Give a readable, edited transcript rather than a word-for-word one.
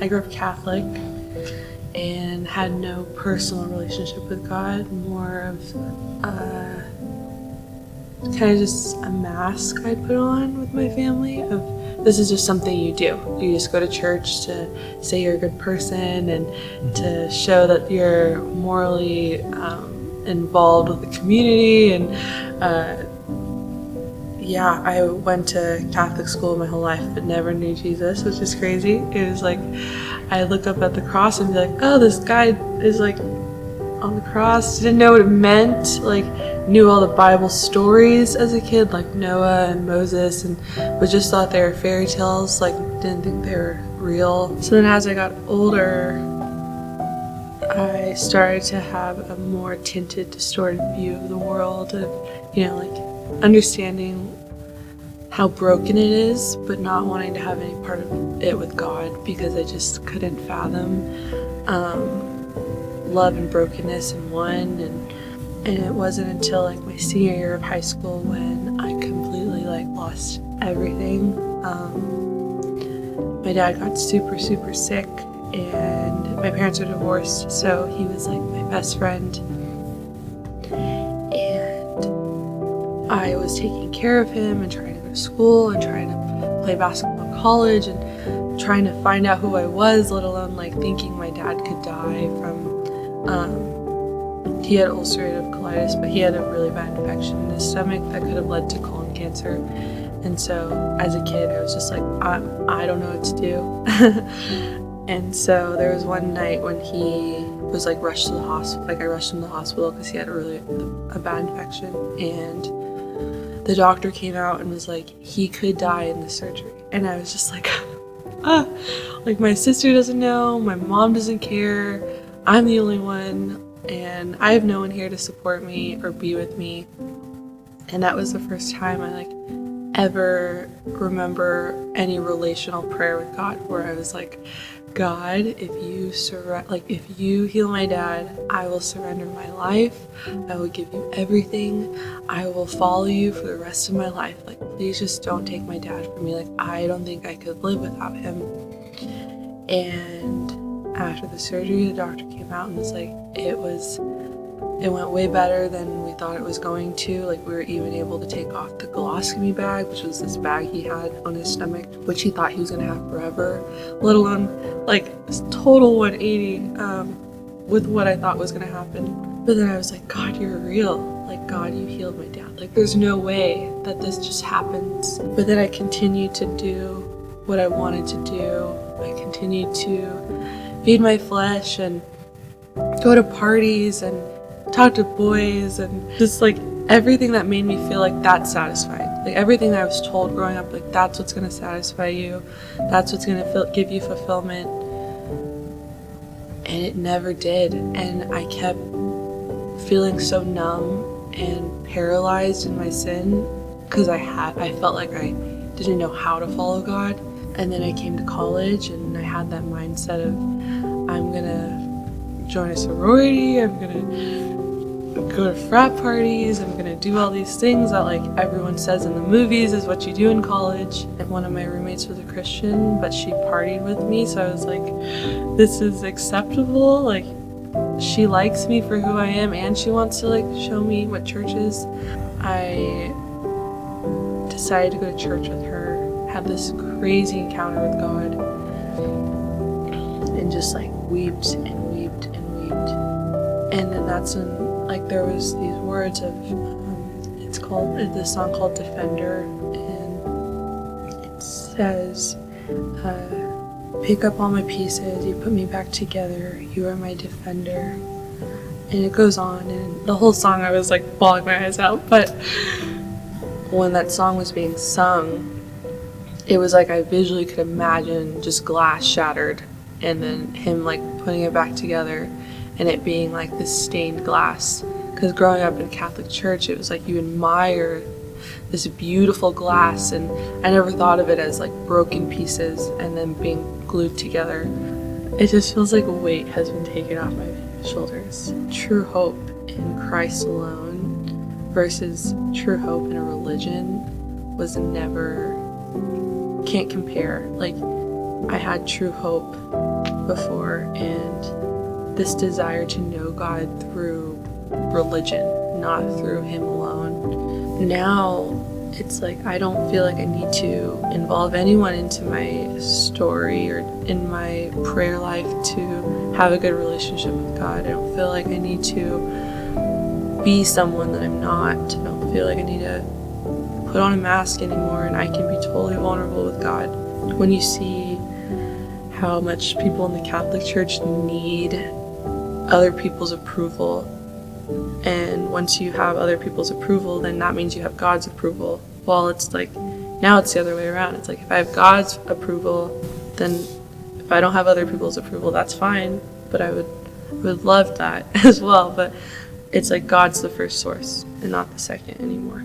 I grew up Catholic and had no personal relationship with God, more of kind of just a mask I put on with my family of this is just something you do. You just go to church to say you're a good person and to show that you're morally involved with the community. And I went to Catholic school my whole life but never knew Jesus, which is crazy. It was like I look up at the cross and be like, oh, this guy is like on the cross. Didn't know what it meant, like knew all the Bible stories as a kid, like Noah and Moses, but just thought they were fairy tales, like didn't think they were real. So then as I got older, I started to have a more tinted, distorted view of the world, of, like understanding how broken it is, but not wanting to have any part of it with God because I just couldn't fathom love and brokenness in one. And it wasn't until like my senior year of high school when I completely lost everything. My dad got super, super sick and my parents were divorced, so he was like my best friend. And I was taking care of him and trying to go to school and trying to play basketball in college and trying to find out who I was, let alone thinking my dad could die from he had ulcerative colitis, but he had a really bad infection in his stomach that could have led to colon cancer. And so as a kid, I was just like, I don't know what to do. And so there was one night when he was rushed to the hospital. I rushed him to the hospital because he had a bad infection. And the doctor came out and was like, he could die in the surgery. And I was just like, my sister doesn't know, my mom doesn't care, I'm the only one. And I have no one here to support me or be with me. And that was the first time I ever remember any relational prayer with God where I was like, God, if you heal my dad, I will surrender my life. I will give you everything. I will follow you for the rest of my life. Please just don't take my dad from me. I don't think I could live without him. And after the surgery, the doctor came out and was like, it went way better than we thought it was going to. We were even able to take off the colostomy bag, which was this bag he had on his stomach, which he thought he was going to have forever, let alone total 180 with what I thought was going to happen. But then I was like, God, you're real. God, you healed my dad. There's no way that this just happens. But then I continued to do what I wanted to do. I continued to feed my flesh and go to parties and talk to boys and just everything that made me feel that's satisfying. Everything that I was told growing up, that's what's going to satisfy you. That's what's going to give you fulfillment. And it never did. And I kept feeling so numb and paralyzed in my sin because I felt like I didn't know how to follow God. And then I came to college and I had that mindset of I'm gonna join a sorority, I'm gonna go to frat parties, I'm gonna do all these things that everyone says in the movies is what you do in college. And one of my roommates was a Christian, but she partied with me, so I was like, this is acceptable. She likes me for who I am and she wants to show me what church is. I decided to go to church with her, had this crazy encounter with God, and just wept and wept and wept. And then that's when there was these words of it's this song called Defender, and it says, pick up all my pieces, you put me back together, you are my defender. And it goes on, and the whole song I was bawling my eyes out. But when that song was being sung, it was I visually could imagine just glass shattered and then him putting it back together and it being this stained glass. Because growing up in a Catholic church, it was you admire this beautiful glass, and I never thought of it as broken pieces and then being glued together. It just feels like a weight has been taken off my shoulders. True hope in Christ alone versus true hope in a religion was never, can't compare. I had true hope before, and this desire to know God through religion, not through Him alone. Now it's like I don't feel like I need to involve anyone into my story or in my prayer life to have a good relationship with God. I don't feel like I need to be someone that I'm not. I don't feel like I need to put on a mask anymore, and I can be totally vulnerable with God. When you see how much people in the Catholic Church need other people's approval, and once you have other people's approval, then that means you have God's approval. Well, it's like, now it's the other way around. It's like, if I have God's approval, then if I don't have other people's approval, that's fine, but I would love that as well. But it's like God's the first source and not the second anymore.